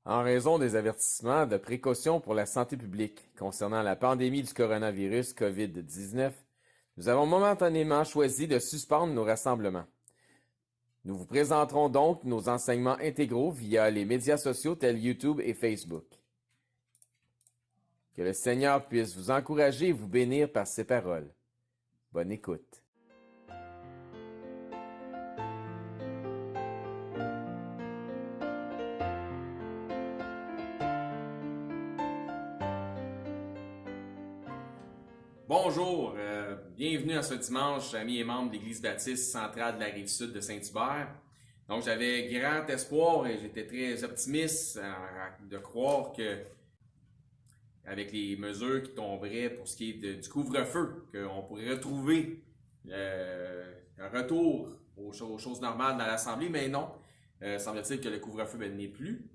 En raison des avertissements de précaution pour la santé publique concernant la pandémie du coronavirus COVID-19, nous avons momentanément choisi de suspendre nos rassemblements. Nous vous présenterons donc nos enseignements intégraux via les médias sociaux tels YouTube et Facebook. Que le Seigneur puisse vous encourager et vous bénir par ses paroles. Bonne écoute. Bonjour, bienvenue à ce dimanche, amis et membres de l'Église baptiste centrale de la Rive-Sud de Saint-Hubert. Donc j'avais grand espoir et j'étais très optimiste de croire que avec les mesures qui tomberaient pour ce qui est du couvre-feu, qu'on pourrait retrouver un retour aux choses normales dans l'Assemblée, mais non. Semble-t-il que le couvre-feu n'est plus.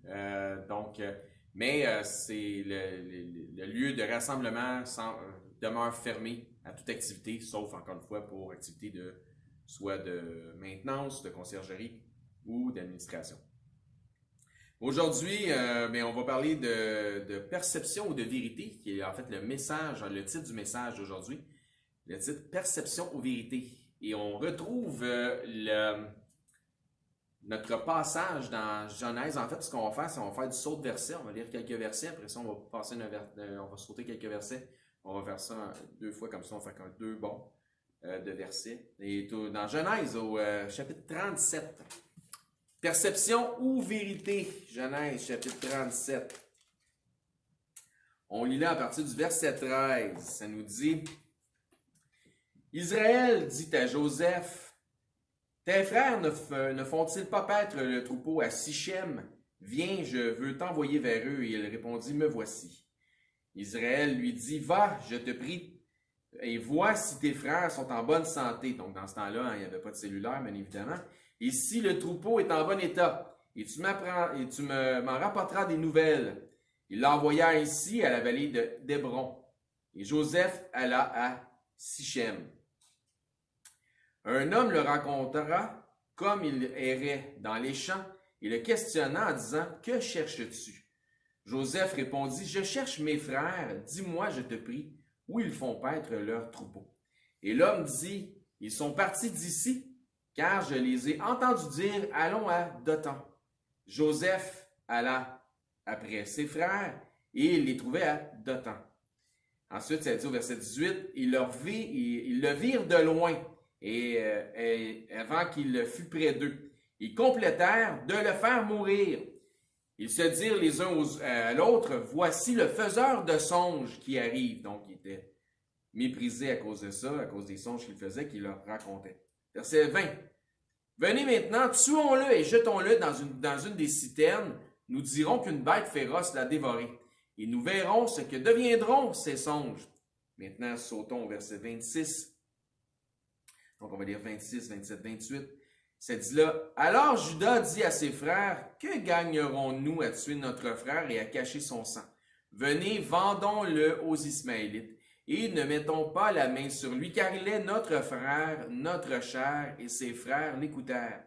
Mais c'est le lieu de rassemblement demeure fermé à toute activité, sauf encore une fois pour activité soit de maintenance, de conciergerie ou d'administration. Aujourd'hui, on va parler de perception ou de vérité, qui est en fait le titre du message d'aujourd'hui. Le titre Perception ou vérité. Et on retrouve notre passage dans Genèse. En fait, ce qu'on va faire, c'est qu'on va faire du saut de versets. On va lire quelques versets. Après ça, on va sauter quelques versets. On va faire ça 2 fois comme ça. On va faire 2 bons de versets. Et dans Genèse, au chapitre 37. Perception ou vérité. Genèse, chapitre 37. On lit là à partir du verset 13. Ça nous dit: Israël dit à Joseph: Tes frères ne font-ils pas paître le troupeau à Sichem? Viens, je veux t'envoyer vers eux. Et il répondit: Me voici. Israël lui dit: Va, je te prie, et vois si tes frères sont en bonne santé. Donc dans ce temps-là, il n'y avait pas de cellulaire, bien évidemment. Et si le troupeau est en bon état, et tu m'en rapporteras des nouvelles. Il l'envoya ainsi à la vallée d'Hébron. Et Joseph alla à Sichem. Un homme le rencontra comme il errait dans les champs et le questionna en disant: Que cherches-tu? Joseph répondit: Je cherche mes frères, dis-moi, je te prie, où ils font paître leur troupeau. Et l'homme dit: Ils sont partis d'ici, car je les ai entendus dire: Allons à Dothan. Joseph alla après ses frères et il les trouvait à Dothan. Ensuite, ça dit au verset 18, ils le virent de loin et avant qu'il fût près d'eux. Ils complétèrent de le faire mourir. Ils se dirent les uns à l'autre: Voici le faiseur de songes qui arrive. Donc, ils étaient méprisés à cause de ça, à cause des songes qu'il faisait, qu'il leur racontait. Verset 20. Venez maintenant, tuons-le et jetons-le dans une des citernes. Nous dirons qu'une bête féroce l'a dévoré. Et nous verrons ce que deviendront ces songes. Maintenant, sautons au verset 26. Donc, on va lire 26, 27, 28. Ça dit là: Alors Judas dit à ses frères: Que gagnerons-nous à tuer notre frère et à cacher son sang? Venez, vendons-le aux Ismaélites. Et ne mettons pas la main sur lui, car il est notre frère, notre chair, et ses frères l'écoutèrent.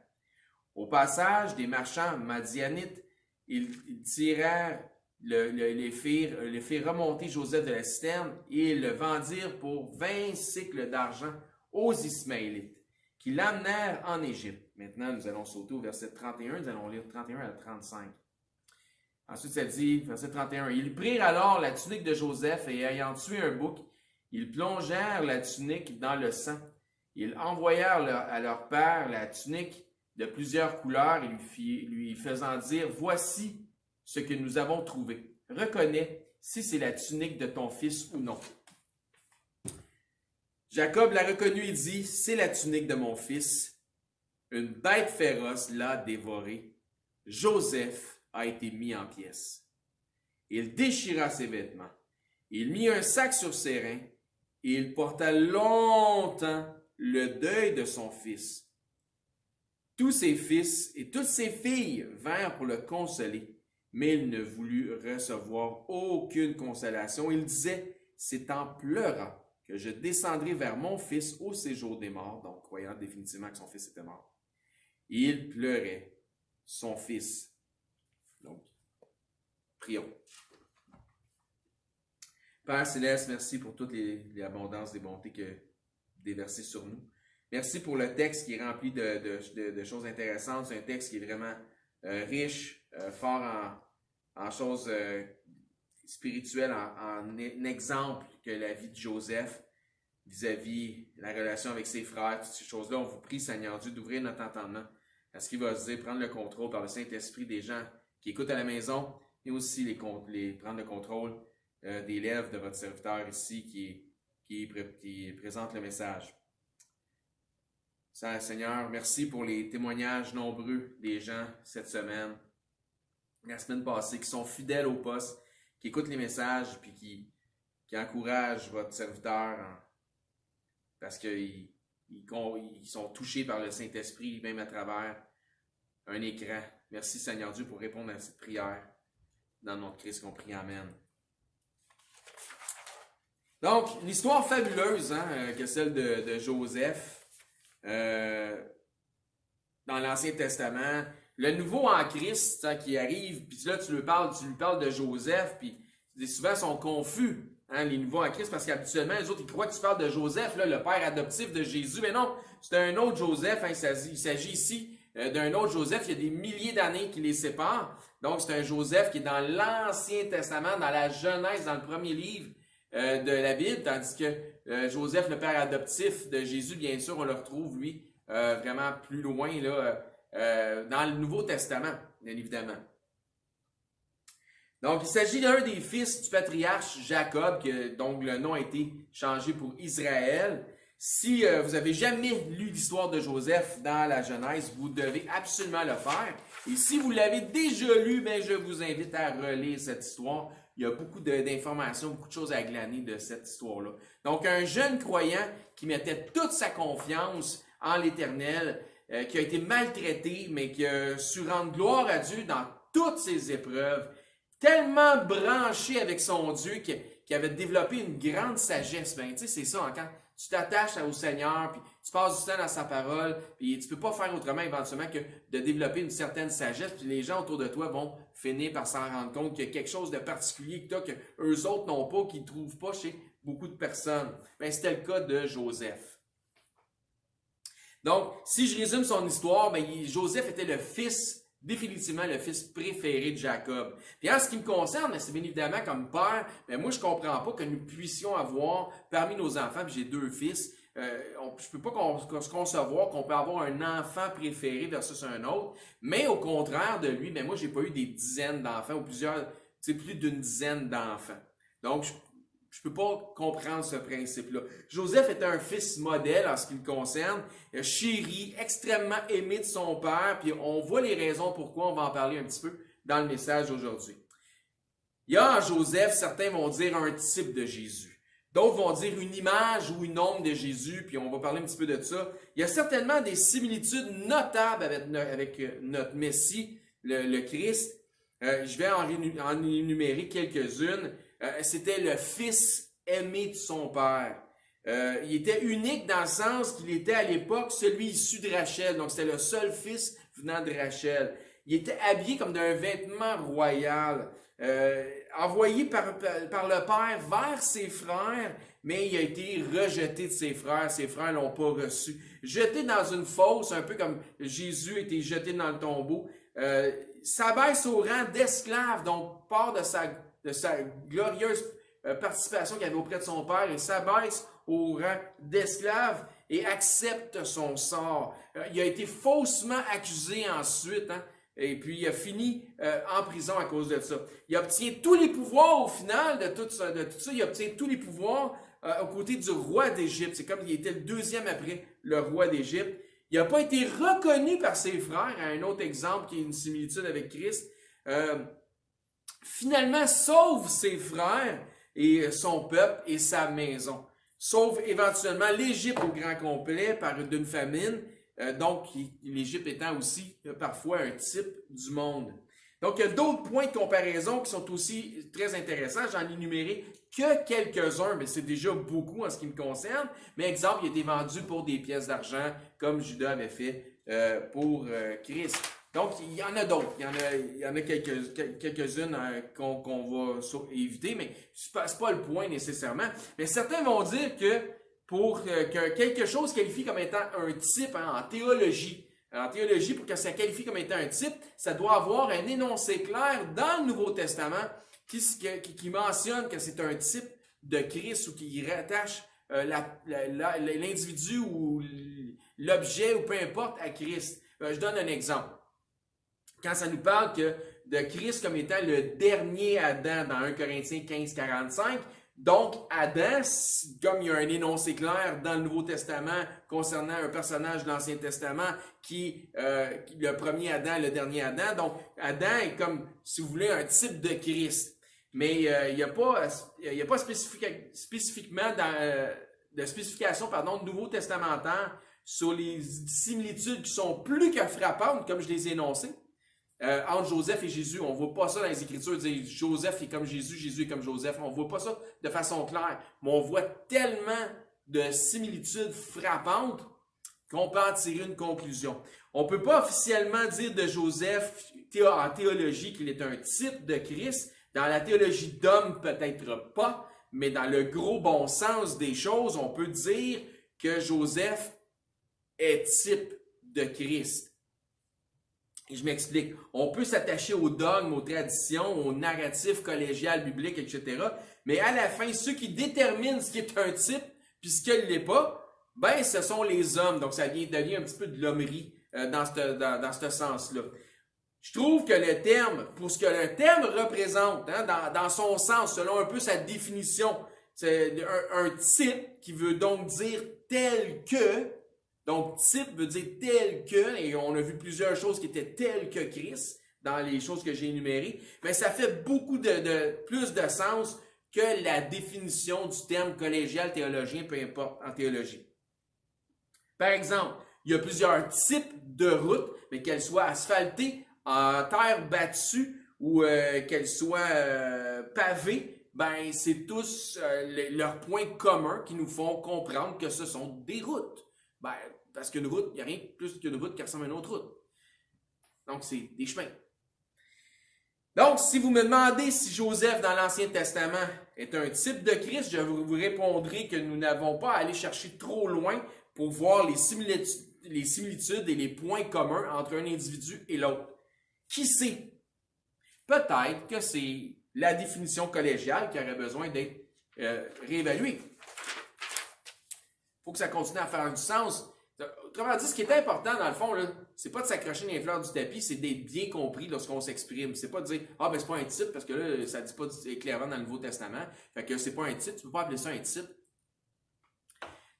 Au passage des marchands madianites, ils tirèrent, les firent remonter Joseph de la citerne, et ils le vendirent pour 20 cycles d'argent aux Ismaélites, qui l'amenèrent en Égypte. Maintenant, nous allons sauter au verset 31, nous allons lire 31 à 35. Ensuite, ça dit, verset 31, Ils prirent alors la tunique de Joseph, et ayant tué un bouc, ils plongèrent la tunique dans le sang. Ils envoyèrent à leur père la tunique de plusieurs couleurs, et lui faisant dire: Voici ce que nous avons trouvé. Reconnais si c'est la tunique de ton fils ou non. Jacob l'a reconnu et dit: C'est la tunique de mon fils. Une bête féroce l'a dévoré. Joseph a été mis en pièces. Il déchira ses vêtements. Il mit un sac sur ses reins et il porta longtemps le deuil de son fils. Tous ses fils et toutes ses filles vinrent pour le consoler, mais il ne voulut recevoir aucune consolation. Il disait: C'est en pleurant que je descendrai vers mon fils au séjour des morts, donc croyant définitivement que son fils était mort. Il pleurait son fils. Donc, Prions. Père Céleste, merci pour toute l'abondance des bontés que déversées sur nous. Merci pour le texte qui est rempli de choses intéressantes. C'est un texte qui est vraiment riche, fort en choses spirituelles, en exemple que la vie de Joseph vis-à-vis la relation avec ses frères, toutes ces choses-là. On vous prie, Seigneur Dieu, d'ouvrir notre entendement à ce qu'il va se dire, prendre le contrôle par le Saint-Esprit des gens qui écoutent à la maison et aussi prendre le contrôle des lèvres de votre serviteur ici qui présente le message. Seigneur, merci pour les témoignages nombreux des gens cette semaine, la semaine passée, qui sont fidèles au poste, qui écoutent les messages puis qui encouragent votre serviteur parce qu'ils sont touchés par le Saint-Esprit, même à travers un écran. Merci Seigneur Dieu pour répondre à cette prière. Dans notre Christ qu'on prie, Amen. Donc, une histoire fabuleuse que celle de Joseph dans l'Ancien Testament. Le nouveau en Christ qui arrive, puis là tu lui parles de Joseph, puis souvent ils sont confus, les nouveaux en Christ, parce qu'habituellement, les autres, ils croient que tu parles de Joseph, là, le père adoptif de Jésus, mais non, c'est un autre Joseph, il s'agit ici d'un autre Joseph, il y a des milliers d'années qui les séparent, donc c'est un Joseph qui est dans l'Ancien Testament, dans la Genèse, dans le premier livre de la Bible, tandis que Joseph, le père adoptif de Jésus, bien sûr, on le retrouve, lui, vraiment plus loin, là, dans le Nouveau Testament, bien évidemment. Donc, il s'agit d'un des fils du patriarche Jacob, dont le nom a été changé pour Israël. Si vous n'avez jamais lu l'histoire de Joseph dans la Genèse, vous devez absolument le faire. Et si vous l'avez déjà lu, ben, je vous invite à relire cette histoire. Il y a beaucoup d'informations, beaucoup de choses à glaner de cette histoire-là. Donc, un jeune croyant qui mettait toute sa confiance en l'Éternel, qui a été maltraité, mais qui a su rendre gloire à Dieu dans toutes ses épreuves, tellement branché avec son Dieu qu'il avait développé une grande sagesse. Ben, tu sais, c'est ça, quand tu t'attaches au Seigneur, puis tu passes du temps dans sa parole, puis tu peux pas faire autrement éventuellement que de développer une certaine sagesse, puis les gens autour de toi vont finir par s'en rendre compte qu'il y a quelque chose de particulier que tu as, que eux autres n'ont pas, qu'ils ne trouvent pas chez beaucoup de personnes. Ben, c'était le cas de Joseph. Donc, si je résume son histoire, ben, Joseph était définitivement le fils préféré de Jacob. Puis en ce qui me concerne, c'est bien évidemment comme père, mais moi je comprends pas que nous puissions avoir parmi nos enfants, puis j'ai 2 fils, je peux pas se concevoir qu'on peut avoir un enfant préféré versus un autre, mais au contraire de lui, ben moi j'ai pas eu des dizaines d'enfants ou plus d'une dizaine d'enfants. Donc je peux pas comprendre ce principe-là. Joseph était un fils modèle en ce qui le concerne, chéri, extrêmement aimé de son père, puis on voit les raisons pourquoi, on va en parler un petit peu dans le message d'aujourd'hui. Il y a en Joseph, certains vont dire un type de Jésus. D'autres vont dire une image ou une ombre de Jésus, puis on va parler un petit peu de ça. Il y a certainement des similitudes notables avec notre Messie, le Christ. Je vais en énumérer quelques-unes. C'était le fils aimé de son père. Il était unique dans le sens qu'il était à l'époque celui issu de Rachel. Donc, c'était le seul fils venant de Rachel. Il était habillé comme d'un vêtement royal. Envoyé par le père vers ses frères, mais il a été rejeté de ses frères. Ses frères ne l'ont pas reçu. Jeté dans une fosse, un peu comme Jésus a été jeté dans le tombeau. S'abaisse au rang d'esclave, donc part de sa glorieuse participation qu'il avait auprès de son père et s'abaisse au rang d'esclave et accepte son sort. Il a été faussement accusé ensuite, et puis il a fini en prison à cause de ça. Il obtient tous les pouvoirs au final de tout ça. Il obtient tous les pouvoirs aux côtés du roi d'Égypte. C'est comme il était le 2e après le roi d'Égypte. Il n'a pas été reconnu par ses frères, un autre exemple qui est une similitude avec Christ. Finalement, sauve ses frères et son peuple et sa maison. Sauve éventuellement l'Égypte au grand complet d'une famine, donc l'Égypte étant aussi parfois un type du monde. Donc, il y a d'autres points de comparaison qui sont aussi très intéressants. J'en ai énuméré que quelques-uns, mais c'est déjà beaucoup en ce qui me concerne. Mais exemple, il a été vendu pour des pièces d'argent, comme Judas avait fait pour Christ. Donc, il y en a d'autres. Il y en a quelques-unes qu'on va éviter, mais c'est pas le point nécessairement. Mais certains vont dire que pour que quelque chose qualifie comme étant un type en théologie, pour que ça qualifie comme étant un type, ça doit avoir un énoncé clair dans le Nouveau Testament qui mentionne que c'est un type de Christ ou qui rattache l'individu ou l'objet ou peu importe à Christ. Je donne un exemple. Quand ça nous parle de Christ comme étant le dernier Adam dans 1 Corinthiens 15-45, donc Adam, comme il y a un énoncé clair dans le Nouveau Testament concernant un personnage de l'Ancien Testament le premier Adam, le dernier Adam, donc Adam est comme, si vous voulez, un type de Christ. Mais il n'y a pas spécifiquement de spécification de Nouveau Testamentaire sur les similitudes qui sont plus que frappantes, comme je les ai énoncées, entre Joseph et Jésus. On ne voit pas ça dans les Écritures, dire Joseph est comme Jésus, Jésus est comme Joseph. On ne voit pas ça de façon claire. Mais on voit tellement de similitudes frappantes qu'on peut en tirer une conclusion. On ne peut pas officiellement dire de Joseph en théologie qu'il est un type de Christ. Dans la théologie d'homme, peut-être pas, mais dans le gros bon sens des choses, on peut dire que Joseph est type de Christ. Et je m'explique. On peut s'attacher aux dogmes, aux traditions, aux narratifs collégiales, bibliques, etc. Mais à la fin, ceux qui déterminent ce qui est un type, puis ce qui ne l'est pas, ben, ce sont les hommes. Donc, ça devient un petit peu de l'hommerie dans ce sens-là. Je trouve que le terme, pour ce que le terme représente, dans son sens, selon un peu sa définition, c'est un type qui veut donc dire tel que. Donc, type veut dire tel que, et on a vu plusieurs choses qui étaient telles que Christ dans les choses que j'ai énumérées, mais ça fait beaucoup plus de sens que la définition du terme collégial théologien, peu importe, en théologie. Par exemple, il y a plusieurs types de routes, mais qu'elles soient asphaltées, en terre battue ou qu'elles soient pavées, ben c'est tous leurs points communs qui nous font comprendre que ce sont des routes. Ben, parce qu'une route, il n'y a rien de plus qu'une route qui ressemble à une autre route. Donc, c'est des chemins. Donc, si vous me demandez si Joseph dans l'Ancien Testament est un type de Christ, je vous répondrai que nous n'avons pas à aller chercher trop loin pour voir les similitudes et les points communs entre un individu et l'autre. Qui sait? Peut-être que c'est la définition collégiale qui aurait besoin d'être réévaluée. Il faut que ça continue à faire du sens. Autrement dit, ce qui est important, dans le fond, c'est pas de s'accrocher dans les fleurs du tapis, c'est d'être bien compris lorsqu'on s'exprime. C'est pas de dire « Ah, ben c'est pas un type », parce que là, ça dit pas clairement dans le Nouveau Testament. Fait que c'est pas un type, tu peux pas appeler ça un type.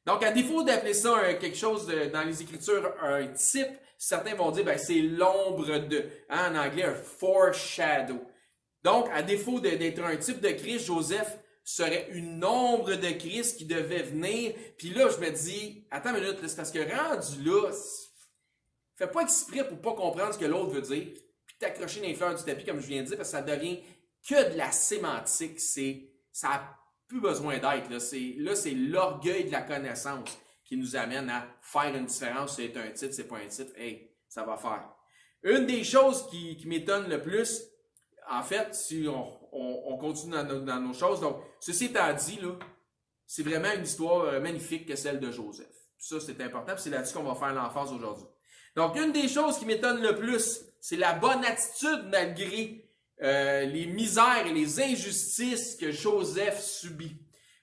Donc, à défaut d'appeler ça quelque chose dans les Écritures, un type, certains vont dire, ben, c'est l'ombre de, en anglais, un foreshadow. Donc, à défaut d'être un type de Christ, Joseph serait une ombre de Christ qui devait venir. Puis là, je me dis, attends une minute, c'est parce que rendu là, fais pas exprès pour pas comprendre ce que l'autre veut dire, puis t'accrocher dans les fleurs du tapis, comme je viens de dire, parce que ça devient que de la sémantique. Ça n'a plus besoin d'être. Là, c'est l'orgueil de la connaissance qui nous amène à faire une différence. C'est un titre, c'est pas un titre. Hey, ça va faire. Une des choses qui m'étonne le plus, en fait, si on continue dans nos choses, donc, ceci étant dit, là, c'est vraiment une histoire magnifique que celle de Joseph. Ça, c'est important, puis c'est là-dessus qu'on va faire l'emphase aujourd'hui. Donc, une des choses qui m'étonne le plus, c'est la bonne attitude malgré les misères et les injustices que Joseph subit.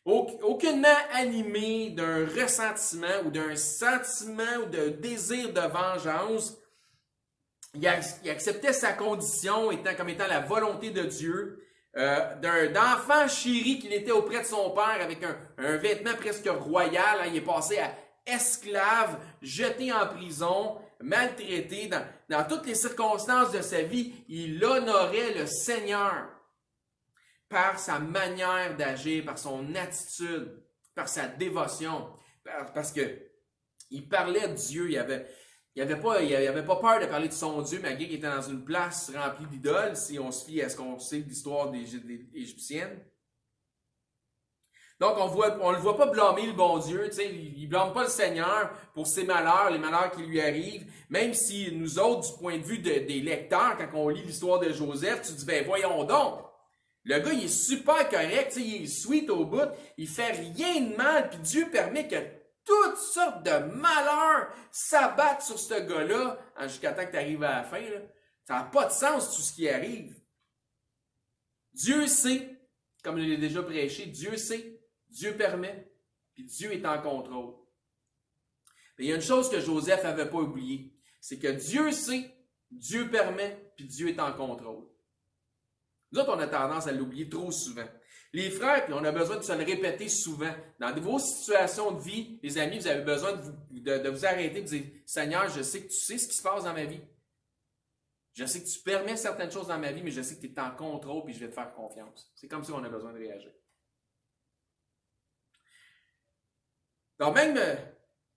Aucunement animé d'un ressentiment ou d'un sentiment ou d'un désir de vengeance, il acceptait sa condition comme étant la volonté de Dieu, d'enfant chéri qu'il était auprès de son père avec un vêtement presque royal. Il est passé à esclave, jeté en prison, maltraité. Dans toutes les circonstances de sa vie, il honorait le Seigneur par sa manière d'agir, par son attitude, par sa dévotion, parce que il parlait de Dieu, il avait pas peur de parler de son Dieu, malgré qu'il était dans une place remplie d'idoles, si on se fie à ce qu'on sait de l'histoire des Égyptiennes. Donc, on le voit pas blâmer le bon Dieu, tu sais, il blâme pas le Seigneur pour ses malheurs, les malheurs qui lui arrivent, même si nous autres, du point de vue des lecteurs, quand on lit l'histoire de Joseph, tu te dis, ben voyons donc, le gars, il est super correct, tu sais, il est sweet au bout, il fait rien de mal, puis Dieu permet que toutes sortes de malheurs s'abattent sur ce gars-là, jusqu'à temps que tu arrives à la fin, là. Ça n'a pas de sens tout ce qui arrive. Dieu sait, comme je l'ai déjà prêché, Dieu sait, Dieu permet, puis Dieu est en contrôle. Mais il y a une chose que Joseph n'avait pas oubliée, c'est que Dieu sait, Dieu permet, puis Dieu est en contrôle. Nous autres, on a tendance à l'oublier trop souvent. Les frères, puis on a besoin de se le répéter souvent. Dans vos situations de vie, les amis, vous avez besoin de vous arrêter et de dire, Seigneur, je sais que tu sais ce qui se passe dans ma vie. Je sais que tu permets certaines choses dans ma vie, mais je sais que tu es en contrôle et je vais te faire confiance. C'est comme ça qu'on a besoin de réagir.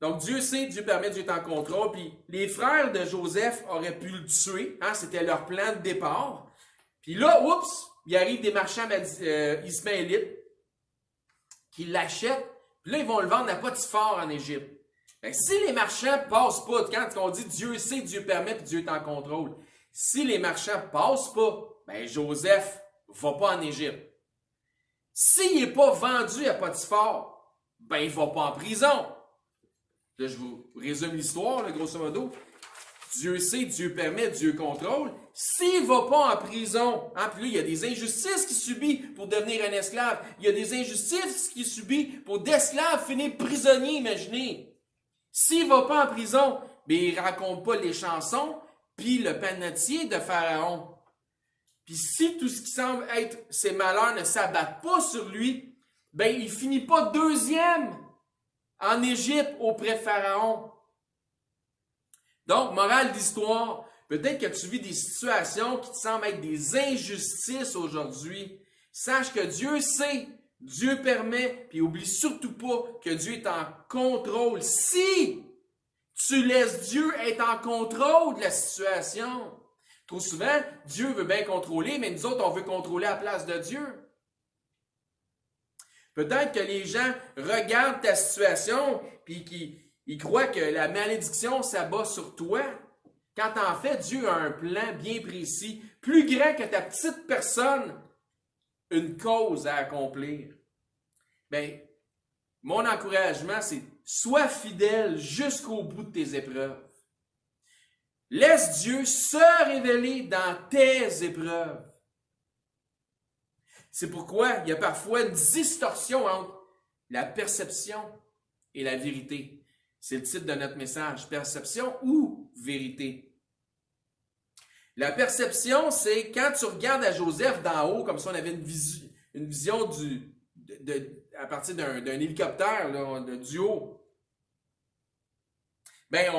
Donc Dieu sait, Dieu permet, Dieu est en contrôle. Puis les frères de Joseph auraient pu le tuer. Hein, c'était leur plan de départ. Puis là, oups, il arrive des marchands ismaélites qui l'achètent. Puis là, ils vont le vendre à Potiphar en Égypte. Ben, si les marchands passent pas, quand on dit Dieu sait, Dieu permet, puis Dieu est en contrôle. Si les marchands passent pas, ben Joseph va pas en Égypte. S'il n'est pas vendu à Potiphar, ben il va pas en prison. Là, je vous résume l'histoire, grosso modo. Dieu sait, Dieu permet, Dieu contrôle. S'il ne va pas en prison, hein, puis là, il y a des injustices qu'il subit pour devenir un esclave. Il y a des injustices qu'il subit pour d'esclaves finir prisonniers, imaginez. S'il ne va pas en prison, ben, il ne raconte pas les chansons, puis le panetier de Pharaon. Puis si tout ce qui semble être ses malheurs ne s'abattent pas sur lui, ben il finit pas deuxième en Égypte auprès de Pharaon. Donc, morale d'histoire, peut-être que tu vis des situations qui te semblent être des injustices aujourd'hui. Sache que Dieu sait, Dieu permet, puis oublie surtout pas que Dieu est en contrôle. Si tu laisses Dieu être en contrôle de la situation. Trop souvent, Dieu veut bien contrôler, mais nous autres, on veut contrôler à la place de Dieu. Peut-être que les gens regardent ta situation puis qu'ils croient que la malédiction s'abat sur toi. Quand en fait, Dieu a un plan bien précis, plus grand que ta petite personne, une cause à accomplir. Bien, mon encouragement, c'est sois fidèle jusqu'au bout de tes épreuves. Laisse Dieu se révéler dans tes épreuves. C'est pourquoi il y a parfois une distorsion entre la perception et la vérité. C'est le titre de notre message, perception ou vérité. La perception, c'est quand tu regardes à Joseph d'en haut, comme si on avait une vision à partir d'un hélicoptère, là, du haut. Bien,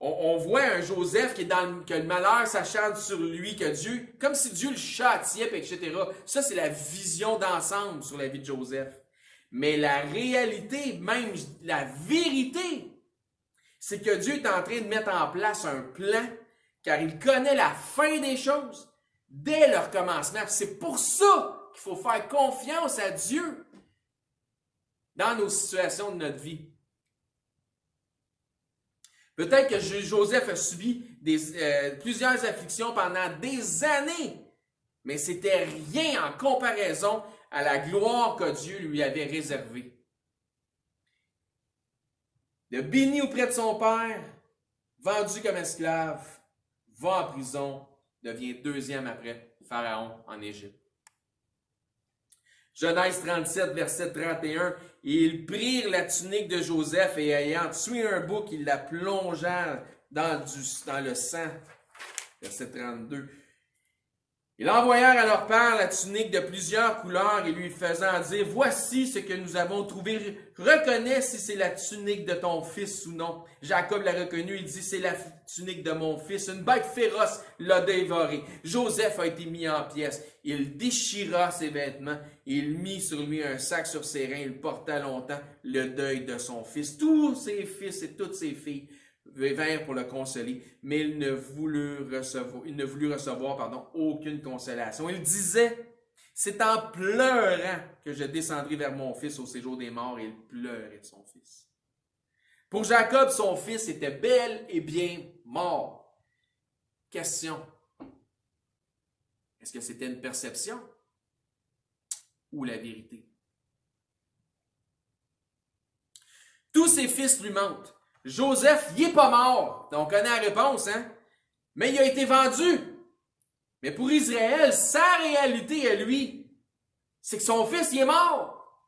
on voit un Joseph que le malheur s'acharne sur lui, que Dieu, comme si Dieu le châtiait, etc. Ça, c'est la vision d'ensemble sur la vie de Joseph. Mais la réalité, même la vérité, c'est que Dieu est en train de mettre en place un plan, car il connaît la fin des choses dès leur commencement. C'est pour ça qu'il faut faire confiance à Dieu dans nos situations de notre vie. Peut-être que Joseph a subi plusieurs afflictions pendant des années, mais c'était rien en comparaison à la gloire que Dieu lui avait réservée. De béni auprès de son père, vendu comme esclave, va en prison, devient deuxième après Pharaon en Égypte. Genèse 37, verset 31, « Et ils prirent la tunique de Joseph et ayant tué un bouc, ils la plongèrent dans le sang. » Verset 32. « Ils envoyèrent à leur père la tunique de plusieurs couleurs et lui faisant dire, « Voici ce que nous avons trouvé. Reconnais si c'est la tunique de ton fils ou non. » Jacob l'a reconnu, il dit, « C'est la tunique de mon fils. Une bête féroce l'a dévoré. » Joseph a été mis en pièces. Il déchira ses vêtements. Il mit sur lui un sac sur ses reins. Il porta longtemps le deuil de son fils. Tous ses fils et toutes ses filles vinrent pour le consoler, mais il ne voulut recevoir aucune consolation. Il disait, C'est en pleurant que je descendrai vers mon fils au séjour des morts. Et il pleurait de son fils. Pour Jacob, son fils était bel et bien mort. Question. Est-ce que c'était une perception ou la vérité? Tous ses fils lui mentent. Joseph, il n'est pas mort. On connaît la réponse, hein? Mais il a été vendu. Mais pour Israël, sa réalité à lui, c'est que son fils, il est mort.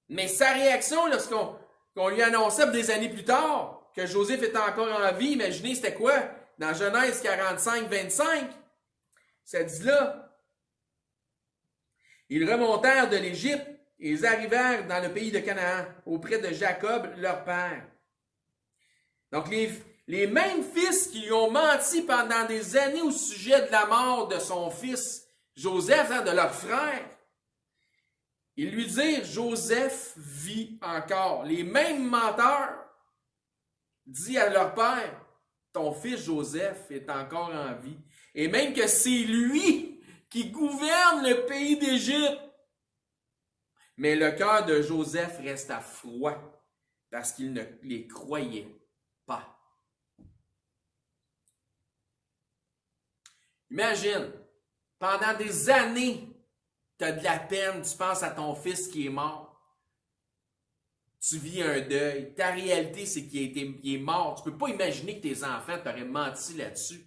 Mais sa réaction, lorsqu'on lui annonçait des années plus tard que Joseph était encore en vie, imaginez, c'était quoi? Dans Genèse 45, 25, ça dit là, ils remontèrent de l'Égypte et ils arrivèrent dans le pays de Canaan, auprès de Jacob, leur père. Donc, les mêmes fils qui lui ont menti pendant des années au sujet de la mort de son fils Joseph, de leur frère, ils lui dirent, Joseph vit encore. Les mêmes menteurs disent à leur père, ton fils Joseph est encore en vie. Et même que c'est lui qui gouverne le pays d'Égypte. Mais le cœur de Joseph resta froid parce qu'il ne les croyait pas. Imagine, pendant des années, tu as de la peine, tu penses à ton fils qui est mort. Tu vis un deuil. Ta réalité, c'est qu'il est mort. Tu ne peux pas imaginer que tes enfants t'auraient menti là-dessus.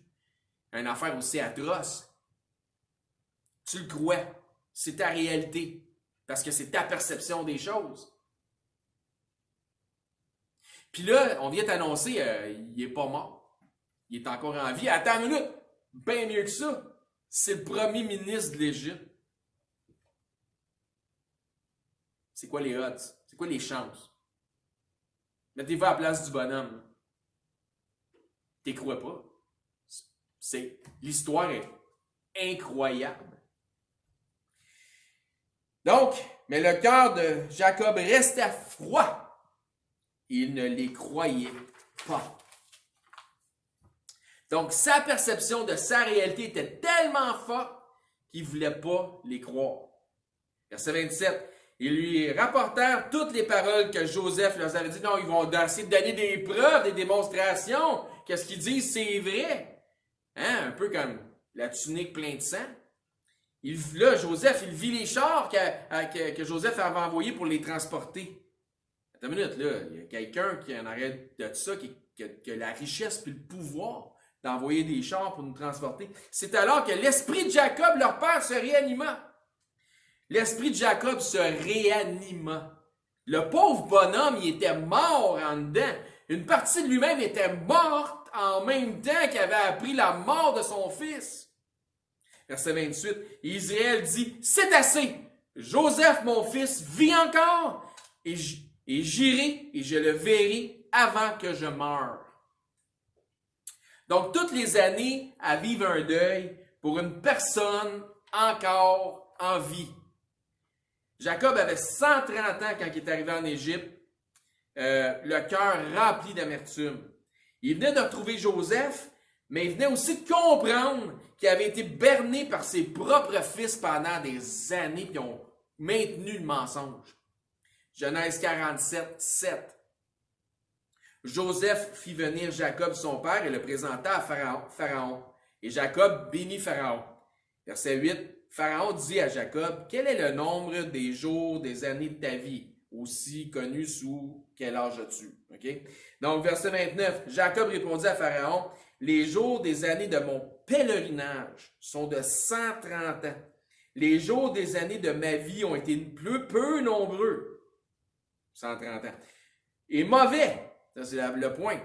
Une affaire aussi atroce. Tu le crois. C'est ta réalité. Parce que c'est ta perception des choses. Puis là, on vient t'annoncer, il n'est pas mort. Il est encore en vie. Attends une minute. Bien mieux que ça. C'est le premier ministre de l'Égypte. C'est quoi les odds? C'est quoi les chances? Mettez-vous à la place du bonhomme. T'y crois pas? L'histoire est incroyable. Donc, mais le cœur de Jacob restait froid. Il ne les croyait pas. Donc, sa perception de sa réalité était tellement forte qu'il ne voulait pas les croire. Verset 27. Ils lui rapportèrent toutes les paroles que Joseph leur avait dit. Non, ils vont essayer de donner des preuves, des démonstrations. Qu'est-ce qu'ils disent, c'est vrai. Hein? Un peu comme la tunique pleine de sang. Là, Joseph, il vit les chars que Joseph avait envoyés pour les transporter. Attends une minute, là. Il y a quelqu'un qui en arrête de ça, qui a la richesse puis le pouvoir d'envoyer des chars pour nous transporter. C'est alors que l'esprit de Jacob, leur père, se réanima. L'esprit de Jacob se réanima. Le pauvre bonhomme, il était mort en dedans. Une partie de lui-même était morte en même temps qu'il avait appris la mort de son fils. Verset 28. Israël dit, c'est assez. Joseph, mon fils, vit encore. Et j'irai et je le verrai avant que je meure. Donc, toutes les années à vivre un deuil pour une personne encore en vie. Jacob avait 130 ans quand il est arrivé en Égypte, le cœur rempli d'amertume. Il venait de retrouver Joseph, mais il venait aussi de comprendre qu'il avait été berné par ses propres fils pendant des années qui ont maintenu le mensonge. Genèse 47, 7. Joseph fit venir Jacob son père et le présenta à Pharaon. Et Jacob bénit Pharaon. Verset 8. Pharaon dit à Jacob, quel est le nombre des jours, des années de ta vie, aussi connu sous quel âge as-tu? Okay? Donc, verset 29, Jacob répondit à Pharaon, les jours des années de mon pèlerinage sont de 130 ans. Les jours des années de ma vie ont été peu nombreux. 130 ans. Et mauvais, ça c'est le point.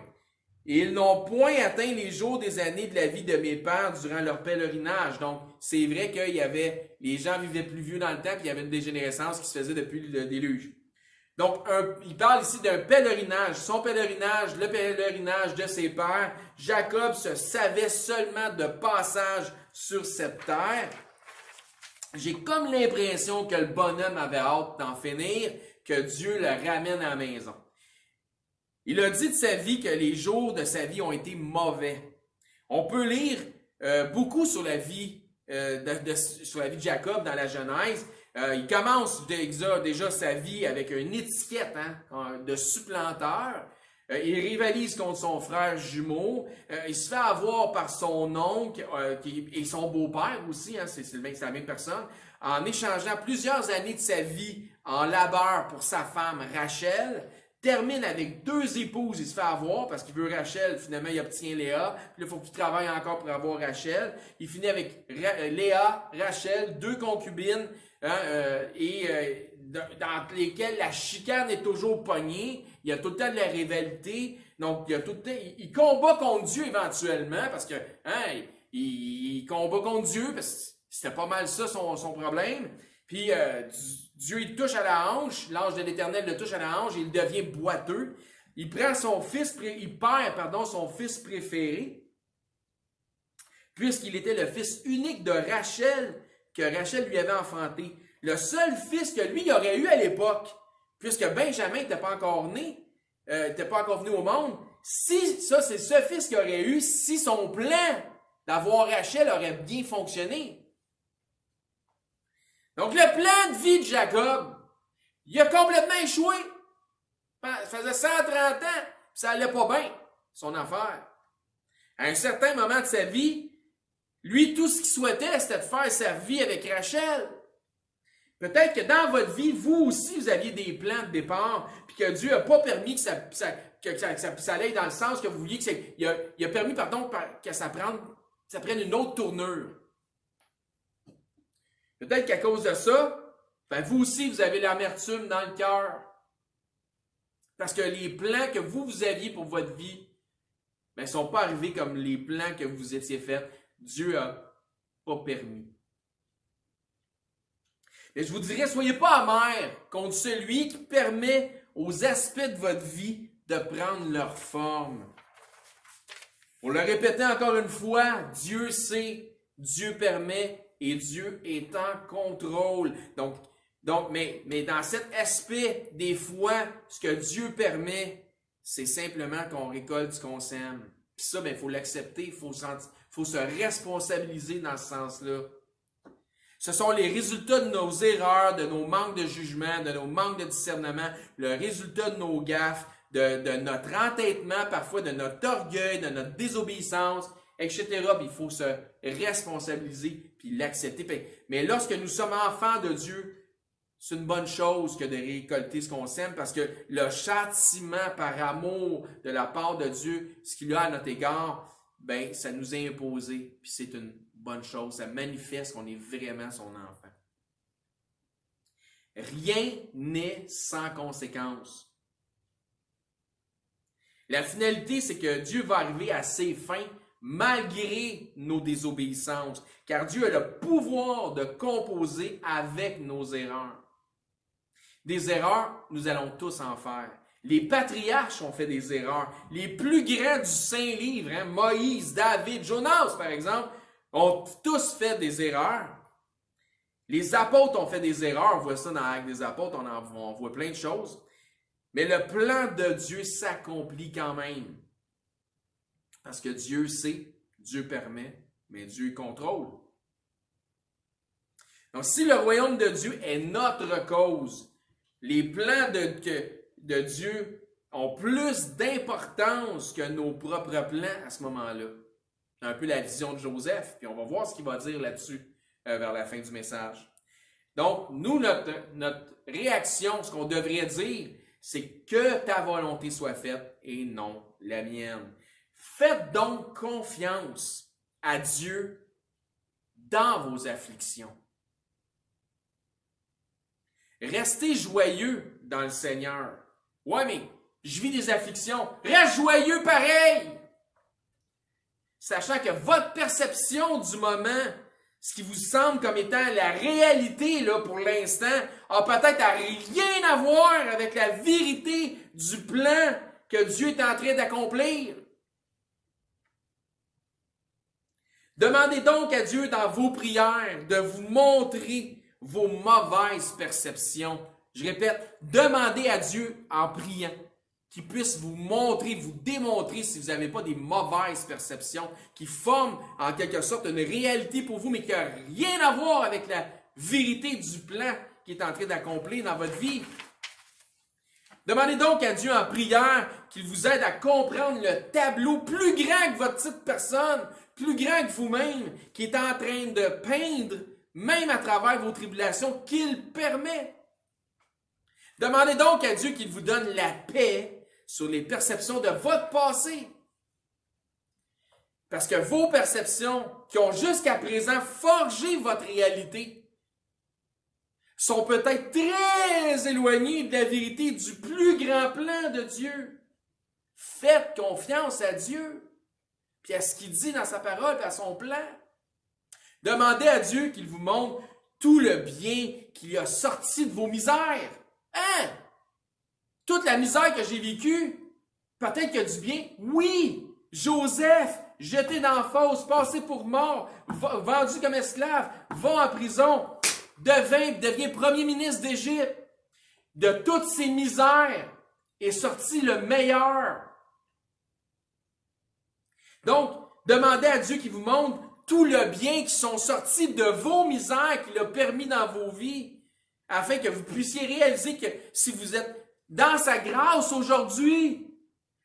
Et ils n'ont point atteint les jours des années de la vie de mes pères durant leur pèlerinage. Donc, c'est vrai qu'il y avait, les gens vivaient plus vieux dans le temps, puis il y avait une dégénérescence qui se faisait depuis le déluge. Donc, il parle ici d'un pèlerinage. Son pèlerinage, le pèlerinage de ses pères. Jacob se savait seulement de passage sur cette terre. J'ai comme l'impression que le bonhomme avait hâte d'en finir, que Dieu le ramène à la maison. Il a dit de sa vie que les jours de sa vie ont été mauvais. On peut lire beaucoup sur la vie sur la vie de Jacob dans la Genèse. Il commence déjà sa vie avec une étiquette de supplanteur. Il rivalise contre son frère jumeau. Il se fait avoir par son oncle et son beau-père aussi, c'est la même personne, en échangeant plusieurs années de sa vie en labeur pour sa femme Rachel. Termine avec 2 épouses, il se fait avoir parce qu'il veut Rachel, finalement il obtient Léa, puis là il faut qu'il travaille encore pour avoir Rachel. Il finit avec Léa, Rachel, 2 concubines, dans lesquelles la chicane est toujours pognée, il y a tout le temps de la rivalité, donc il combat contre Dieu éventuellement, parce que il combat contre Dieu, parce que c'était pas mal ça son problème. Puis Dieu il touche à la hanche, l'ange de l'Éternel le touche à la hanche et il devient boiteux. Il perd son fils, son fils préféré, puisqu'il était le fils unique de Rachel, que Rachel lui avait enfanté. Le seul fils que lui aurait eu à l'époque, puisque Benjamin n'était pas encore né, n'était pas encore venu au monde. C'est ce fils qu'il aurait eu si son plan d'avoir Rachel aurait bien fonctionné. Donc, le plan de vie de Jacob, il a complètement échoué. Ça faisait 130 ans, puis ça allait pas bien, son affaire. À un certain moment de sa vie, lui, tout ce qu'il souhaitait, c'était de faire sa vie avec Rachel. Peut-être que dans votre vie, vous aussi, vous aviez des plans de départ, puis que Dieu n'a pas permis que ça aille dans le sens que vous vouliez, il a permis, que ça prenne une autre tournure. Peut-être qu'à cause de ça, vous aussi, vous avez l'amertume dans le cœur. Parce que les plans que vous aviez pour votre vie, ne sont pas arrivés comme les plans que vous étiez faits. Dieu n'a pas permis. Et je vous dirais, soyez pas amers contre celui qui permet aux aspects de votre vie de prendre leur forme. Pour le répéter encore une fois, Dieu sait, Dieu permet et Dieu est en contrôle. Mais dans cet aspect, des fois, ce que Dieu permet, c'est simplement qu'on récolte ce qu'on sème. Puis ça, il faut l'accepter, il faut se responsabiliser dans ce sens-là. Ce sont les résultats de nos erreurs, de nos manques de jugement, de nos manques de discernement, le résultat de nos gaffes, de notre entêtement, parfois de notre orgueil, de notre désobéissance, etc. Puis il faut se responsabiliser puis l'accepter. Mais lorsque nous sommes enfants de Dieu, c'est une bonne chose que de récolter ce qu'on sème parce que le châtiment par amour de la part de Dieu, ce qu'il a à notre égard, ça nous est imposé. Puis c'est une bonne chose. Ça manifeste qu'on est vraiment son enfant. Rien n'est sans conséquence. La finalité, c'est que Dieu va arriver à ses fins malgré nos désobéissances, car Dieu a le pouvoir de composer avec nos erreurs. Des erreurs, nous allons tous en faire. Les patriarches ont fait des erreurs. Les plus grands du Saint-Livre, Moïse, David, Jonas, par exemple, ont tous fait des erreurs. Les apôtres ont fait des erreurs. On voit ça dans l'Acte des apôtres, on voit plein de choses. Mais le plan de Dieu s'accomplit quand même. Parce que Dieu sait, Dieu permet, mais Dieu contrôle. Donc, si le royaume de Dieu est notre cause, les plans de Dieu ont plus d'importance que nos propres plans à ce moment-là. C'est un peu la vision de Joseph, puis on va voir ce qu'il va dire là-dessus vers la fin du message. Donc, nous, notre réaction, ce qu'on devrait dire, c'est que ta volonté soit faite et non la mienne. Faites donc confiance à Dieu dans vos afflictions. Restez joyeux dans le Seigneur. Ouais, mais je vis des afflictions. Reste joyeux pareil! Sachant que votre perception du moment, ce qui vous semble comme étant la réalité là, pour l'instant, a peut-être rien à voir avec la vérité du plan que Dieu est en train d'accomplir. Demandez donc à Dieu dans vos prières de vous montrer vos mauvaises perceptions. Je répète, demandez à Dieu en priant qui puisse vous montrer, vous démontrer si vous n'avez pas des mauvaises perceptions, qui forment en quelque sorte une réalité pour vous, mais qui n'a rien à voir avec la vérité du plan qui est en train d'accomplir dans votre vie. Demandez donc à Dieu en prière qu'il vous aide à comprendre le tableau plus grand que votre petite personne, plus grand que vous-même, qui est en train de peindre, même à travers vos tribulations, qu'il permet. Demandez donc à Dieu qu'il vous donne la paix sur les perceptions de votre passé. Parce que vos perceptions, qui ont jusqu'à présent forgé votre réalité, sont peut-être très éloignées de la vérité du plus grand plan de Dieu. Faites confiance à Dieu, puis à ce qu'il dit dans sa parole, puis à son plan. Demandez à Dieu qu'il vous montre tout le bien qu'il a sorti de vos misères. Hein? Toute la misère que j'ai vécue, peut-être qu'il y a du bien. Oui! Joseph, jeté dans la fosse, passé pour mort, vendu comme esclave, va en prison, devient premier ministre d'Égypte. De toutes ces misères est sorti le meilleur. Donc, demandez à Dieu qu'il vous montre tout le bien qui sont sortis de vos misères qu'il a permis dans vos vies, afin que vous puissiez réaliser que si vous êtes dans sa grâce aujourd'hui,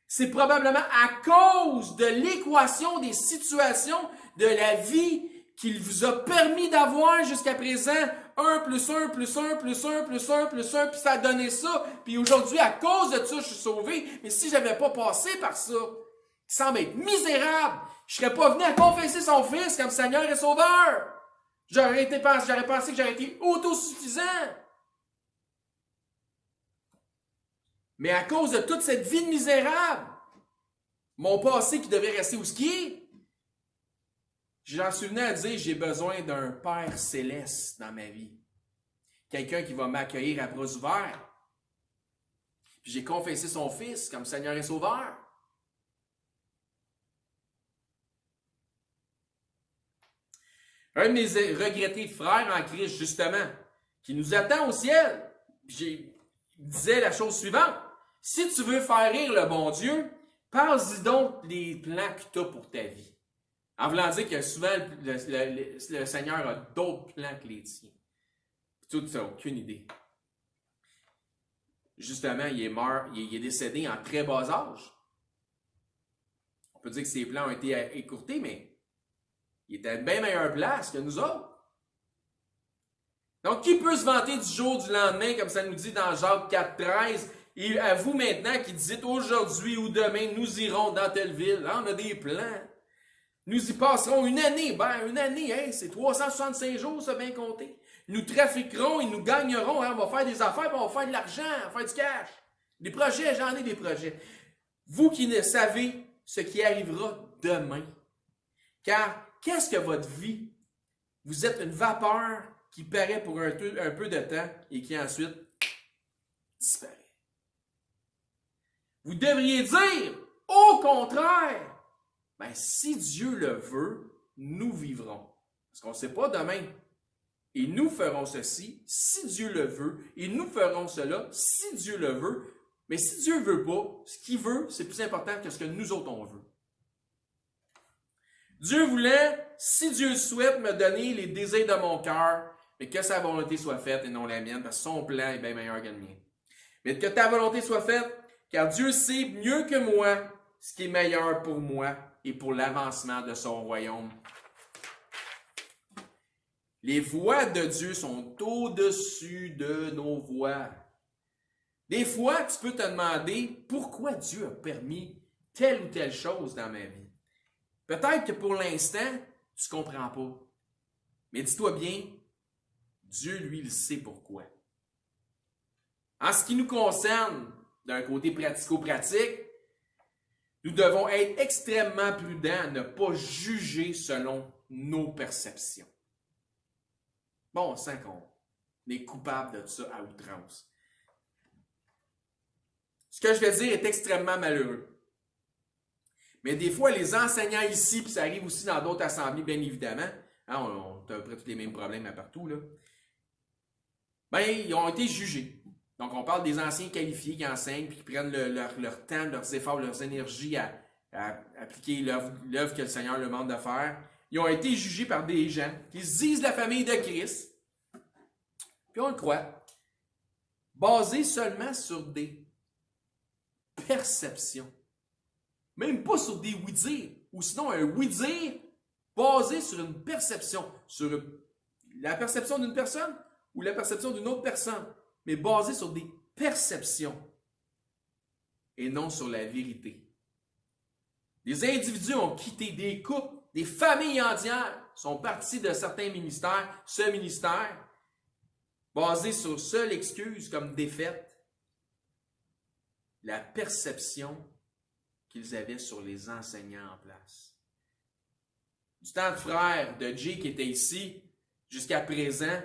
c'est probablement à cause de l'équation des situations de la vie qu'il vous a permis d'avoir jusqu'à présent. 1 plus 1 plus 1 plus 1 plus 1 plus 1, puis ça a donné ça. Puis aujourd'hui, à cause de ça, je suis sauvé. Mais si je n'avais pas passé par ça, il semble être misérable. Je ne serais pas venu à confesser son Fils comme Seigneur et Sauveur. J'aurais pensé que j'aurais été autosuffisant. Mais à cause de toute cette vie de misérable, mon passé qui devait rester où ce qui est, j'en suis venu à dire j'ai besoin d'un Père céleste dans ma vie. Quelqu'un qui va m'accueillir à bras ouverts. Puis j'ai confessé son Fils comme Seigneur et Sauveur. Un de mes regrettés frères en Christ, justement, qui nous attend au ciel, disait la chose suivante. Si tu veux faire rire le bon Dieu, pense-y donc les plans que tu as pour ta vie. En voulant dire que souvent, le Seigneur a d'autres plans que les tiens. Tu n'as aucune idée. Justement, il est mort, il est décédé en très bas âge. On peut dire que ses plans ont été écourtés, mais il était à une bien meilleure place que nous autres. Donc, qui peut se vanter du jour du lendemain, comme ça nous dit dans Jacques 4,13, et à vous maintenant qui dites aujourd'hui ou demain, nous irons dans telle ville. Là, on a des plans. Nous y passerons une année. Ben, une année, hein, c'est 365 jours, ça bien compté. Nous trafiquerons et nous gagnerons. Hein, on va faire des affaires, on va faire de l'argent, on va faire du cash. Des projets, j'en ai des projets. Vous qui ne savez ce qui arrivera demain. Car qu'est-ce que votre vie? Vous êtes une vapeur qui paraît pour un peu de temps et qui ensuite disparaît. Vous devriez dire, au contraire, ben, si Dieu le veut, nous vivrons. Parce qu'on ne sait pas demain. Et nous ferons ceci, si Dieu le veut, et nous ferons cela, si Dieu le veut. Mais si Dieu ne veut pas, ce qu'il veut, c'est plus important que ce que nous autres on veut. Dieu voulait, si Dieu le souhaite, me donner les désirs de mon cœur, mais que sa volonté soit faite et non la mienne, parce que son plan est bien meilleur que le mien. Mais que ta volonté soit faite, car Dieu sait mieux que moi ce qui est meilleur pour moi et pour l'avancement de son royaume. Les voies de Dieu sont au-dessus de nos voies. Des fois, tu peux te demander pourquoi Dieu a permis telle ou telle chose dans ma vie. Peut-être que pour l'instant, tu ne comprends pas. Mais dis-toi bien, Dieu, lui, il sait pourquoi. En ce qui nous concerne, d'un côté pratico-pratique, nous devons être extrêmement prudents à ne pas juger selon nos perceptions. Bon, on sent qu'on est coupable de ça à outrance. Ce que je vais dire est extrêmement malheureux. Mais des fois, les enseignants ici, puis ça arrive aussi dans d'autres assemblées, bien évidemment, hein, on a à peu près tous les mêmes problèmes à partout, là, ben, ils ont été jugés. Donc, on parle des anciens qualifiés qui enseignent puis qui prennent leur temps, leurs efforts, leurs énergies à appliquer l'œuvre que le Seigneur leur demande de faire. Ils ont été jugés par des gens qui se disent la famille de Christ, puis on le croit, basés seulement sur des perceptions. Même pas sur des oui-dire, ou sinon un oui-dire basé sur une perception, sur la perception d'une personne ou la perception d'une autre personne, mais basé sur des perceptions et non sur la vérité. Des individus ont quitté des couples, des familles entières sont partis de certains ministères, ce ministère, basé sur seule excuse comme défaite, la perception qu'ils avaient sur les enseignants en place. Du temps de frère de Jay qui était ici, jusqu'à présent,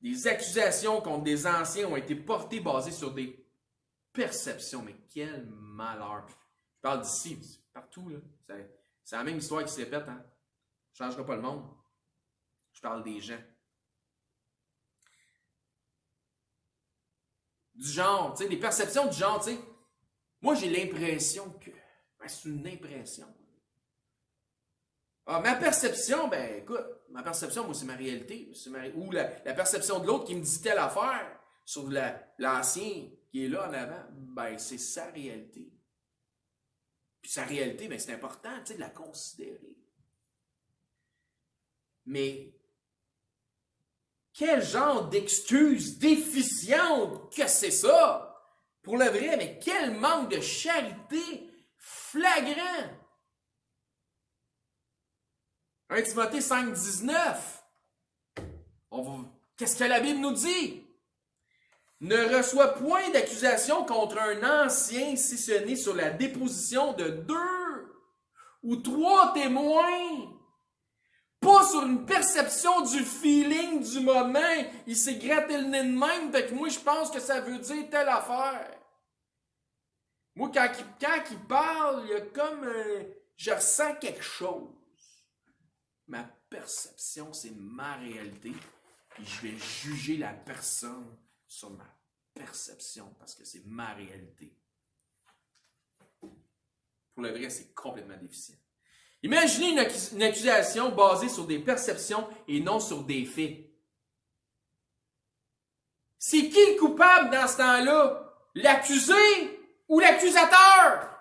des accusations contre des anciens ont été portées basées sur des perceptions. Mais quel malheur! Je parle d'ici, partout, là. C'est la même histoire qui se répète, hein? Ça ne changera pas le monde. Je parle des gens. Du genre, tu sais, des perceptions du genre, tu sais. Moi, j'ai l'impression que... Ben, c'est une impression. Ah, ma perception, ben écoute, ma perception, moi, c'est ma réalité. Ou la perception de l'autre qui me dit telle affaire sur l'ancien qui est là en avant, ben c'est sa réalité. Puis sa réalité, ben c'est important, tu sais, de la considérer. Mais quel genre d'excuse déficiente que c'est ça? Pour le vrai, mais quel manque de charité flagrant! 1 Timothée 5,19. Qu'est-ce que la Bible nous dit? Ne reçoit point d'accusation contre un ancien si ce n'est sur la déposition de 2 ou 3 témoins. Pas sur une perception du feeling du moment. Il s'est gratté le nez de même, fait que moi je pense que ça veut dire telle affaire. Moi, quand il parle, il y a comme je ressens quelque chose. Ma perception, c'est ma réalité. Puis je vais juger la personne sur ma perception parce que c'est ma réalité. Pour le vrai, c'est complètement déficient. Imaginez une accusation basée sur des perceptions et non sur des faits. C'est qui le coupable dans ce temps-là? L'accusé ou l'accusateur?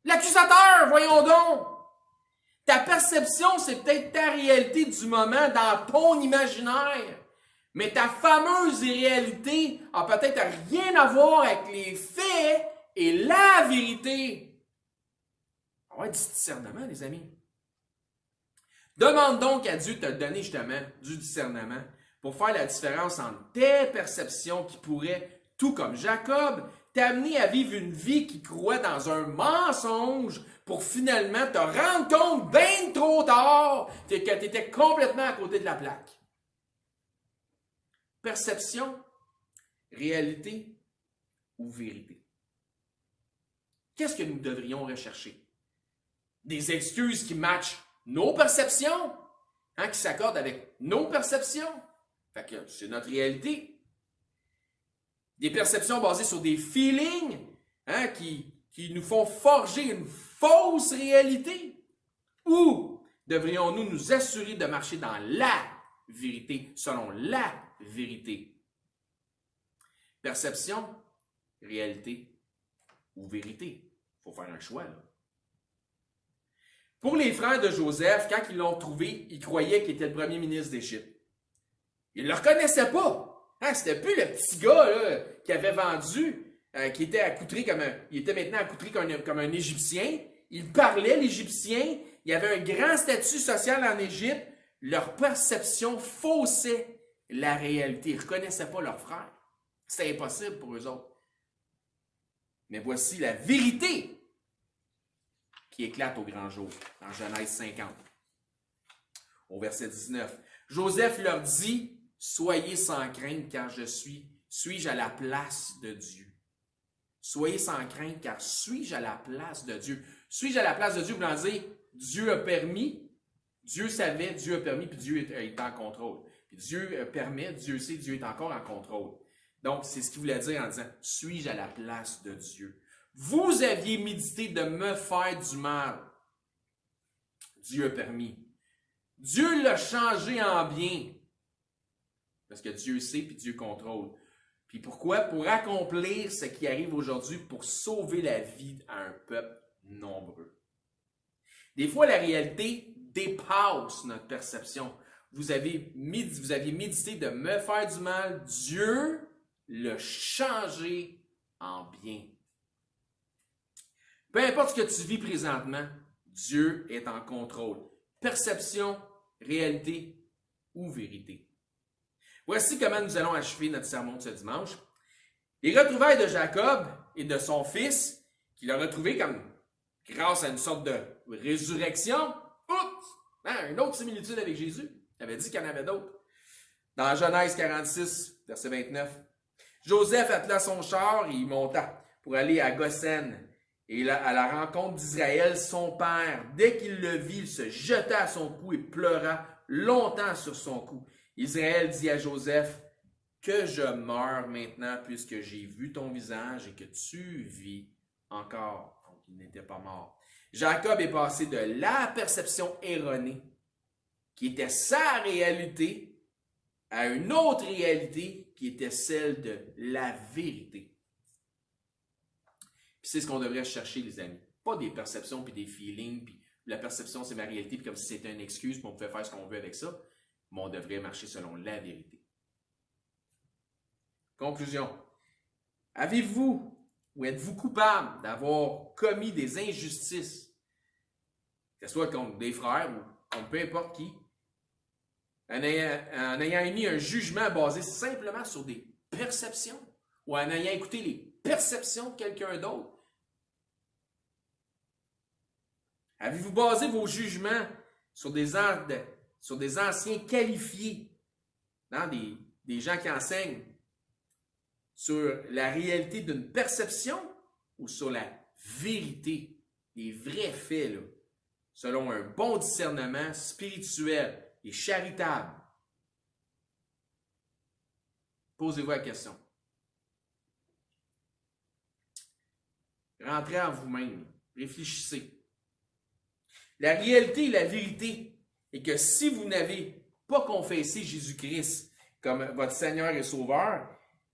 L'accusateur, voyons donc! Ta perception, c'est peut-être ta réalité du moment dans ton imaginaire. Mais ta fameuse réalité a peut-être rien à voir avec les faits et la vérité. On va être du discernement, les amis. Demande donc à Dieu de te donner justement du discernement pour faire la différence entre tes perceptions qui pourraient, tout comme Jacob, t'amener à vivre une vie qui croit dans un mensonge pour finalement te rendre compte bien trop tard que tu étais complètement à côté de la plaque. Perception, réalité ou vérité? Qu'est-ce que nous devrions rechercher? Des excuses qui matchent nos perceptions, hein, qui s'accordent avec nos perceptions. Fait que c'est notre réalité. Des perceptions basées sur des feelings, hein, qui nous font forger une fausse réalité? Ou devrions-nous nous assurer de marcher dans la vérité, selon la vérité? Perception, réalité ou vérité? Il faut faire un choix, là. Pour les frères de Joseph, quand ils l'ont trouvé, ils croyaient qu'il était le premier ministre d'Égypte. Ils ne le reconnaissaient pas. Hein, c'était plus le petit gars là, qui avait vendu, qui était accoutré il était maintenant accoutré comme un Égyptien. Il parlait l'Égyptien. Il y avait un grand statut social en Égypte. Leur perception faussait la réalité. Ils ne reconnaissaient pas leur frère. C'était impossible pour eux autres. Mais voici la vérité qui éclate au grand jour, dans Genèse 50, au verset 19. Joseph leur dit, « Soyez sans crainte, car suis-je à la place de Dieu. » Soyez sans crainte, car suis-je à la place de Dieu. Suis-je à la place de Dieu, voulant dire, Dieu a permis, Dieu savait, Dieu a permis, puis Dieu est en contrôle. Puis Dieu permet, Dieu sait, Dieu est encore en contrôle. Donc, c'est ce qu'il voulait dire en disant, suis-je à la place de Dieu? Vous aviez médité de me faire du mal. Dieu a permis. Dieu l'a changé en bien. Parce que Dieu sait puis Dieu contrôle. Puis pourquoi? Pour accomplir ce qui arrive aujourd'hui, pour sauver la vie à un peuple nombreux. Des fois, la réalité dépasse notre perception. Vous aviez médité de me faire du mal. Dieu l'a changé en bien. Peu importe ce que tu vis présentement, Dieu est en contrôle. Perception, réalité ou vérité. Voici comment nous allons achever notre sermon de ce dimanche. Les retrouvailles de Jacob et de son fils, qu'il a retrouvé comme grâce à une sorte de résurrection. Oups! Une autre similitude avec Jésus. Il avait dit qu'il y en avait d'autres. Dans Genèse 46, verset 29. Joseph attela son char et il monta pour aller à Goshen. Et à la rencontre d'Israël, son père, dès qu'il le vit, il se jeta à son cou et pleura longtemps sur son cou. Israël dit à Joseph, que je meure maintenant puisque j'ai vu ton visage et que tu vis encore. Donc, il n'était pas mort. Jacob est passé de la perception erronée, qui était sa réalité, à une autre réalité qui était celle de la vérité. Puis c'est ce qu'on devrait chercher, les amis. Pas des perceptions puis des feelings, puis la perception c'est ma réalité, puis comme si c'était une excuse, puis on pouvait faire ce qu'on veut avec ça. Mais on devrait marcher selon la vérité. Conclusion. Avez-vous ou êtes-vous coupable d'avoir commis des injustices, que ce soit contre des frères ou contre peu importe qui, en ayant émis un jugement basé simplement sur des perceptions ou en ayant écouté les perceptions de quelqu'un d'autre? Avez-vous basé vos jugements sur des anciens qualifiés, des gens qui enseignent sur la réalité d'une perception ou sur la vérité, les vrais faits, là, selon un bon discernement spirituel et charitable? Posez-vous la question. Rentrez en vous-même, réfléchissez. La réalité et la vérité est que si vous n'avez pas confessé Jésus-Christ comme votre Seigneur et Sauveur,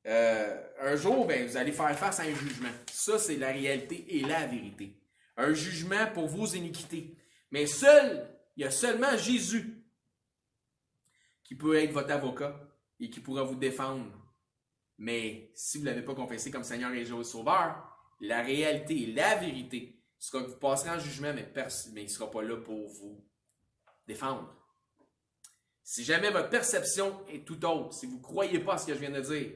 un jour, vous allez faire face à un jugement. Ça, c'est la réalité et la vérité. Un jugement pour vos iniquités. Mais il y a seulement Jésus qui peut être votre avocat et qui pourra vous défendre. Mais si vous ne l'avez pas confessé comme Seigneur et Sauveur, la réalité et la vérité sera que vous passerez en jugement, mais il ne sera pas là pour vous défendre. Si jamais votre perception est tout autre, si vous ne croyez pas à ce que je viens de dire,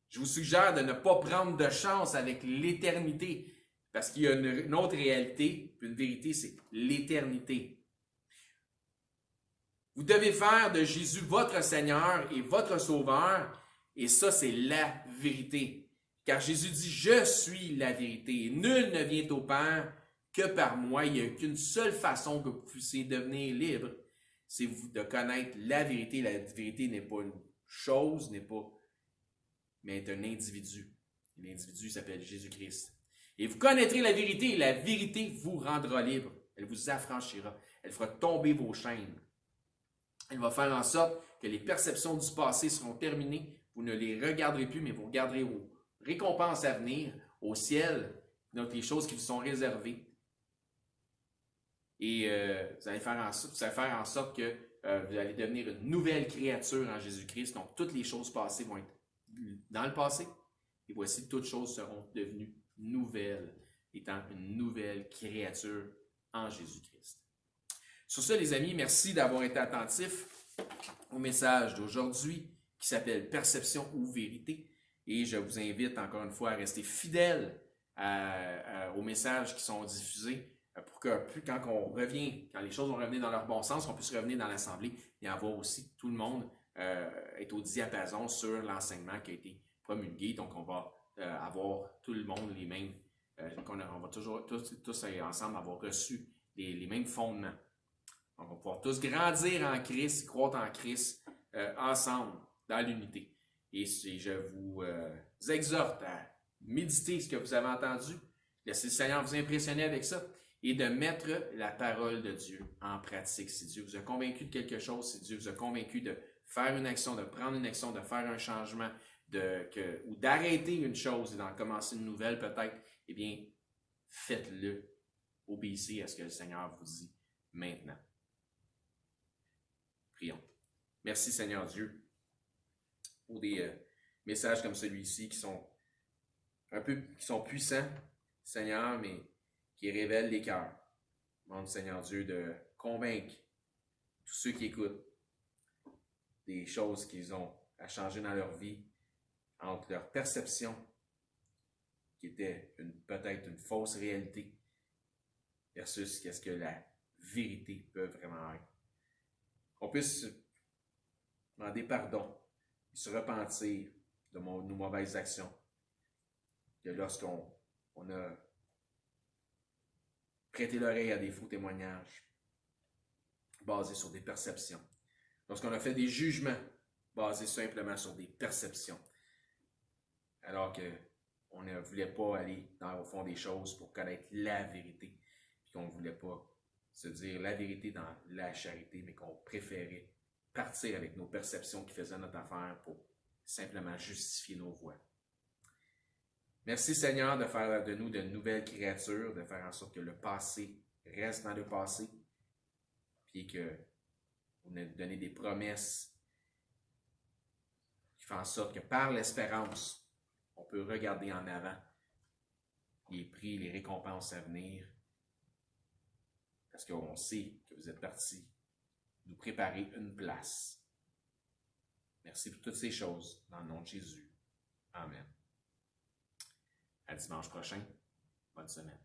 je vous suggère de ne pas prendre de chance avec l'éternité, parce qu'il y a une autre réalité, une vérité, c'est l'éternité. Vous devez faire de Jésus votre Seigneur et votre Sauveur, et ça, c'est la vérité. Car Jésus dit, je suis la vérité, et nul ne vient au Père que par moi. Il n'y a qu'une seule façon que vous puissiez devenir libre, c'est de connaître la vérité. La vérité n'est pas une chose, mais est un individu. L'individu s'appelle Jésus-Christ. Et vous connaîtrez la vérité, et la vérité vous rendra libre. Elle vous affranchira. Elle fera tomber vos chaînes. Elle va faire en sorte que les perceptions du passé seront terminées. Vous ne les regarderez plus, mais vous regarderez aux récompenses à venir, au ciel, donc les choses qui vous sont réservées. Et vous allez faire en sorte que vous allez devenir une nouvelle créature en Jésus-Christ. Donc, toutes les choses passées vont être dans le passé. Et voici, toutes choses seront devenues nouvelles, étant une nouvelle créature en Jésus-Christ. Sur ce, les amis, merci d'avoir été attentifs au message d'aujourd'hui qui s'appelle Perception ou vérité. Et je vous invite encore une fois à rester fidèles aux messages qui sont diffusés pour que quand les choses vont revenir dans leur bon sens, qu'on puisse revenir dans l'Assemblée et avoir aussi tout le monde est au diapason sur l'enseignement qui a été promulgué. Donc, on va avoir tout le monde les mêmes, on va toujours tous ensemble avoir reçu les mêmes fondements. Donc, on va pouvoir tous grandir en Christ, croître en Christ ensemble, dans l'unité. Et je vous exhorte à méditer ce que vous avez entendu, laissez le Seigneur vous impressionner avec ça et de mettre la parole de Dieu en pratique. Si Dieu vous a convaincu de quelque chose, si Dieu vous a convaincu de faire une action, de prendre une action, de faire un changement, ou d'arrêter une chose et d'en commencer une nouvelle peut-être, eh bien, faites-le. Obéissez à ce que le Seigneur vous dit maintenant. Prions. Merci Seigneur Dieu pour des messages comme celui-ci qui sont puissants, Seigneur, mais qui révèlent les cœurs. Demande Seigneur Dieu de convaincre tous ceux qui écoutent des choses qu'ils ont à changer dans leur vie entre leur perception, qui était peut-être une fausse réalité, versus qu'est-ce que la vérité peut vraiment être. Qu'on puisse demander pardon et se repentir de nos mauvaises actions. Que lorsqu'on a prêté l'oreille à des faux témoignages basés sur des perceptions, lorsqu'on a fait des jugements basés simplement sur des perceptions, alors qu'on ne voulait pas aller au fond des choses pour connaître la vérité, puis qu'on ne voulait pas se dire la vérité dans la charité, mais qu'on préférait partir avec nos perceptions qui faisaient notre affaire pour simplement justifier nos voies. Merci Seigneur de faire de nous de nouvelles créatures, de faire en sorte que le passé reste dans le passé, puis que vous nous donnez des promesses qui font en sorte que par l'espérance, on peut regarder en avant les prix, les récompenses à venir, parce qu'on sait que vous êtes partis nous préparer une place. Merci pour toutes ces choses, dans le nom de Jésus. Amen. À dimanche prochain. Bonne semaine.